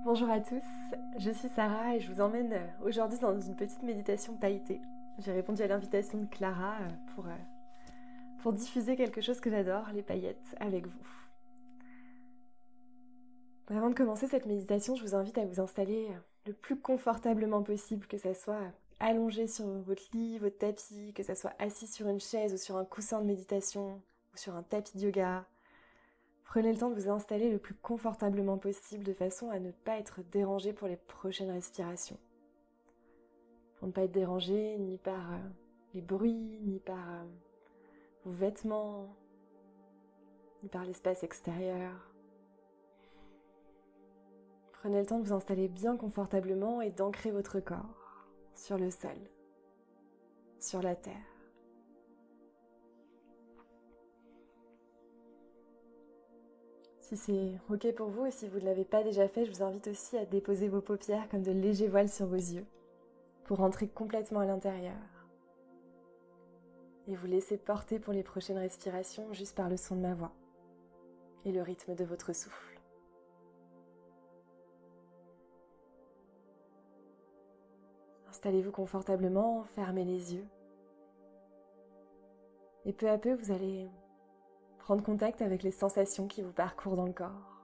Bonjour à tous, je suis Sarah et je vous emmène aujourd'hui dans une petite méditation pailletée. J'ai répondu à l'invitation de Clara pour diffuser quelque chose que j'adore, les paillettes, avec vous. Avant de commencer cette méditation, je vous invite à vous installer le plus confortablement possible, que ça soit allongé sur votre lit, votre tapis, que ça soit assis sur une chaise ou sur un coussin de méditation ou sur un tapis de yoga. Prenez le temps de vous installer le plus confortablement possible de façon à ne pas être dérangé pour les prochaines respirations. Pour ne pas être dérangé ni par les bruits, ni par vos vêtements, ni par l'espace extérieur. Prenez le temps de vous installer bien confortablement et d'ancrer votre corps sur le sol, sur la terre. Si c'est ok pour vous et si vous ne l'avez pas déjà fait, je vous invite aussi à déposer vos paupières comme de légers voiles sur vos yeux pour rentrer complètement à l'intérieur et vous laisser porter pour les prochaines respirations juste par le son de ma voix et le rythme de votre souffle. Installez-vous confortablement, fermez les yeux et peu à peu vous allez prendre contact avec les sensations qui vous parcourent dans le corps.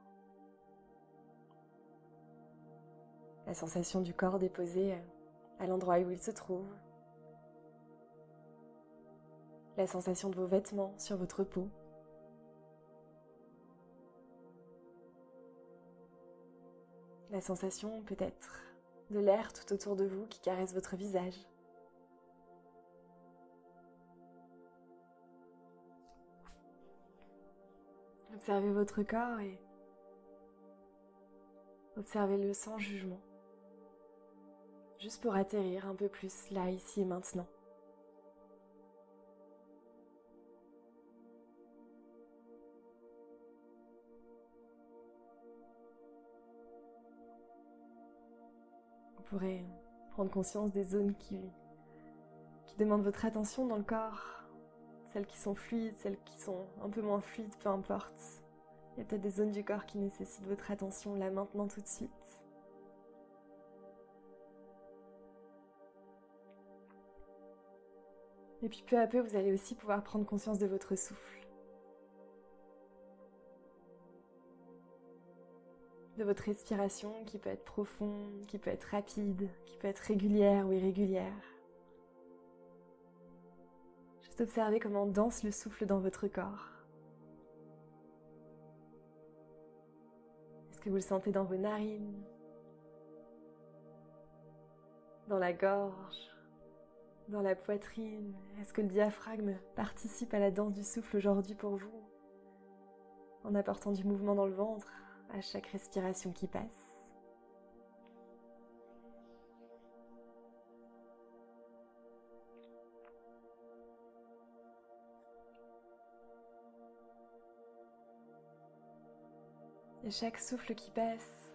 La sensation du corps déposé à l'endroit où il se trouve. La sensation de vos vêtements sur votre peau. La sensation peut-être de l'air tout autour de vous qui caresse votre visage. Observez votre corps et observez-le sans jugement, juste pour atterrir un peu plus là, ici et maintenant. Vous pourrez prendre conscience des zones qui demandent votre attention dans le corps. Celles qui sont fluides, celles qui sont un peu moins fluides, peu importe. Il y a peut-être des zones du corps qui nécessitent votre attention là, maintenant, tout de suite. Et puis peu à peu, vous allez aussi pouvoir prendre conscience de votre souffle. De votre respiration qui peut être profonde, qui peut être rapide, qui peut être régulière ou irrégulière. Juste observez comment danse le souffle dans votre corps. Est-ce que vous le sentez dans vos narines, dans la gorge, dans la poitrine? Est-ce que le diaphragme participe à la danse du souffle aujourd'hui pour vous, en apportant du mouvement dans le ventre à chaque respiration qui passe? Et chaque souffle qui passe,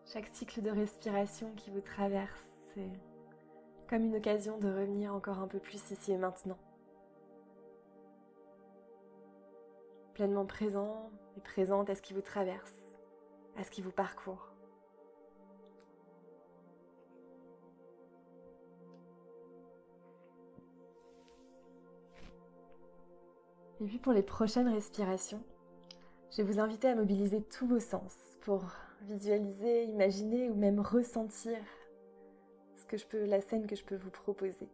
chaque cycle de respiration qui vous traverse, c'est comme une occasion de revenir encore un peu plus ici et maintenant. Pleinement présent et présente à ce qui vous traverse, à ce qui vous parcourt. Et puis pour les prochaines respirations, je vais vous inviter à mobiliser tous vos sens pour visualiser, imaginer ou même ressentir la scène que je peux vous proposer.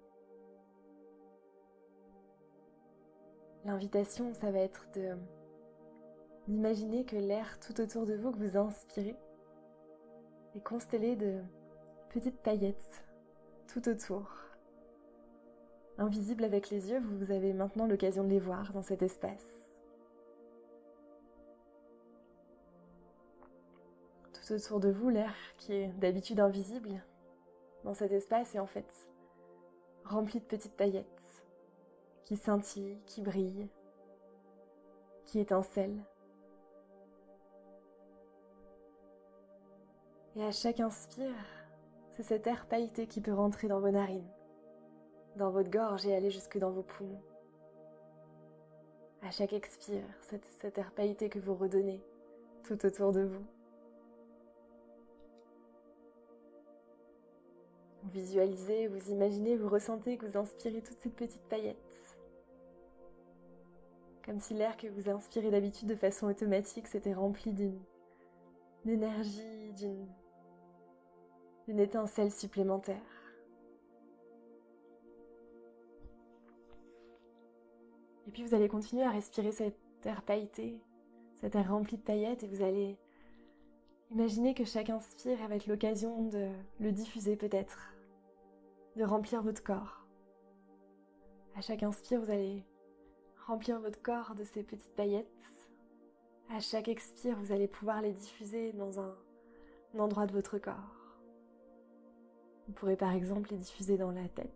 L'invitation, ça va être d'imaginer que l'air tout autour de vous que vous inspirez est constellé de petites paillettes tout autour. Invisibles avec les yeux, vous avez maintenant l'occasion de les voir dans cet espace. Tout autour de vous, l'air qui est d'habitude invisible dans cet espace est en fait rempli de petites paillettes qui scintillent, qui brillent, qui étincellent. Et à chaque inspire, c'est cet air pailleté qui peut rentrer dans vos narines, dans votre gorge et aller jusque dans vos poumons. À chaque expire, cet air pailleté que vous redonnez tout autour de vous. Vous visualisez, vous imaginez, vous ressentez que vous inspirez toutes ces petites paillettes. Comme si l'air que vous inspirez d'habitude de façon automatique s'était rempli d'une énergie, d'une étincelle supplémentaire. Et puis vous allez continuer à respirer cet air pailleté, cet air rempli de paillettes, et vous allez imaginer que chaque inspire va être l'occasion de le diffuser peut-être, de remplir votre corps. À chaque inspire, vous allez remplir votre corps de ces petites paillettes. À chaque expire, vous allez pouvoir les diffuser dans un endroit de votre corps. Vous pourrez par exemple les diffuser dans la tête.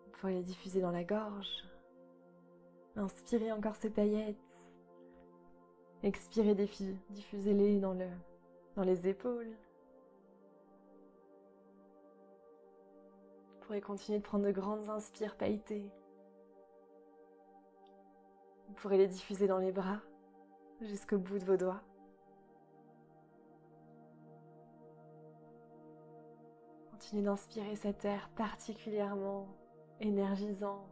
Vous pourrez les diffuser dans la gorge. Inspirez encore ces paillettes. Expirez, diffusez-les dans les épaules. Vous pourrez continuer de prendre de grandes inspires pailletées. Vous pourrez les diffuser dans les bras, jusqu'au bout de vos doigts. Continuez d'inspirer cet air particulièrement énergisant,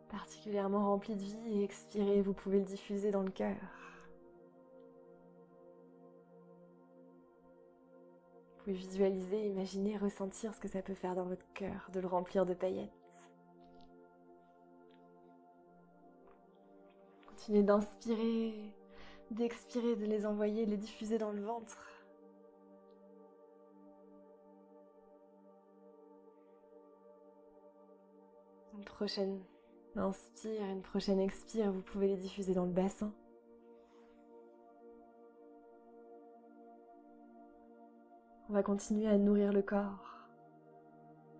particulièrement rempli de vie, et expirez, vous pouvez le diffuser dans le cœur. Vous pouvez visualiser, imaginer, ressentir ce que ça peut faire dans votre cœur, de le remplir de paillettes. Continuez d'inspirer, d'expirer, de les envoyer, de les diffuser dans le ventre. Une prochaine inspire, une prochaine expire, vous pouvez les diffuser dans le bassin. On va continuer à nourrir le corps,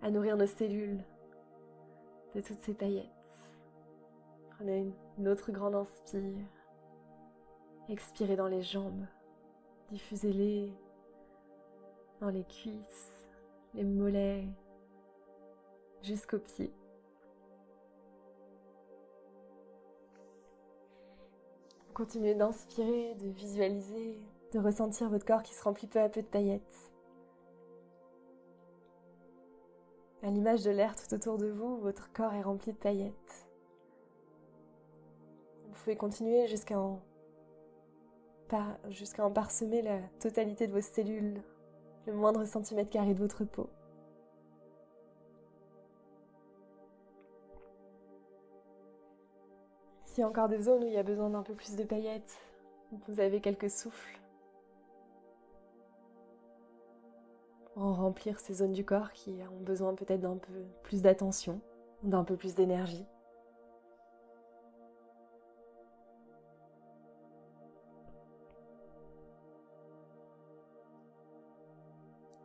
à nourrir nos cellules de toutes ces paillettes. Prenez une autre grande inspire. Expirez dans les jambes. Diffusez-les dans les cuisses, les mollets, jusqu'aux pieds. Continuez d'inspirer, de visualiser, de ressentir votre corps qui se remplit peu à peu de paillettes. À l'image de l'air tout autour de vous, votre corps est rempli de paillettes. Vous pouvez continuer jusqu'à en parsemer la totalité de vos cellules, le moindre centimètre carré de votre peau. S'il y a encore des zones où il y a besoin d'un peu plus de paillettes, vous avez quelques souffles pour en remplir ces zones du corps qui ont besoin peut-être d'un peu plus d'attention, d'un peu plus d'énergie.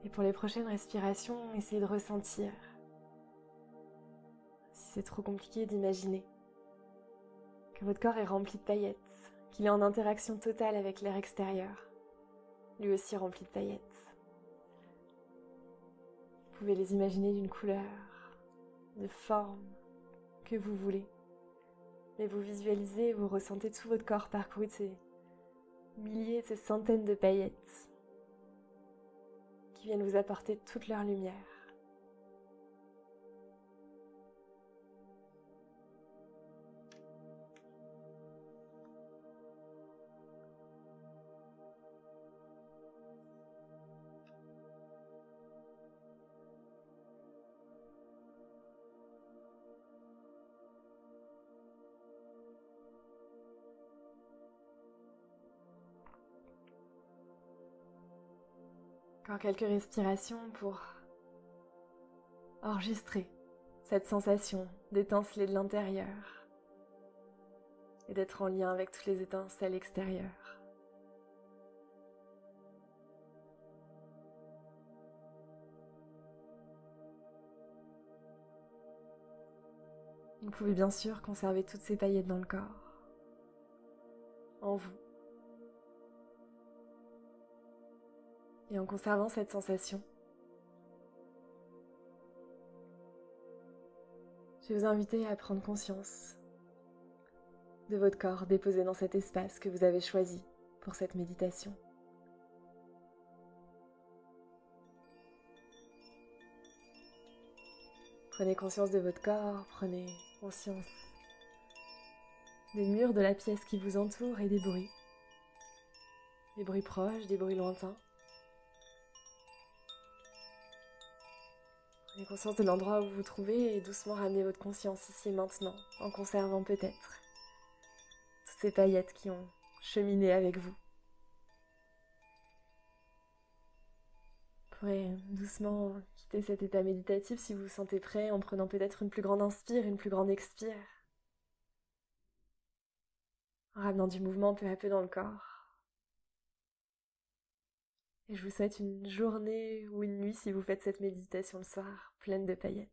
Et pour les prochaines respirations, essayez de ressentir. Si c'est trop compliqué, d'imaginer que votre corps est rempli de paillettes, qu'il est en interaction totale avec l'air extérieur, lui aussi rempli de paillettes. Vous pouvez les imaginer d'une couleur, de forme que vous voulez. Mais vous visualisez, vous ressentez tout votre corps parcouru de ces milliers, ces centaines de paillettes qui viennent vous apporter toute leur lumière. Encore quelques respirations pour enregistrer cette sensation d'étinceler de l'intérieur et d'être en lien avec toutes les étincelles extérieures. Vous pouvez bien sûr conserver toutes ces paillettes dans le corps, en vous. Et en conservant cette sensation, je vais vous inviter à prendre conscience de votre corps déposé dans cet espace que vous avez choisi pour cette méditation. Prenez conscience de votre corps, prenez conscience des murs de la pièce qui vous entoure et des bruits. Des bruits proches, des bruits lointains. Prenez conscience de l'endroit où vous vous trouvez et doucement ramenez votre conscience ici et maintenant, en conservant peut-être toutes ces paillettes qui ont cheminé avec vous. Vous pourrez doucement quitter cet état méditatif si vous vous sentez prêt en prenant peut-être une plus grande inspire, une plus grande expire. En ramenant du mouvement peu à peu dans le corps. Et je vous souhaite une journée ou une nuit si vous faites cette méditation le soir, pleine de paillettes.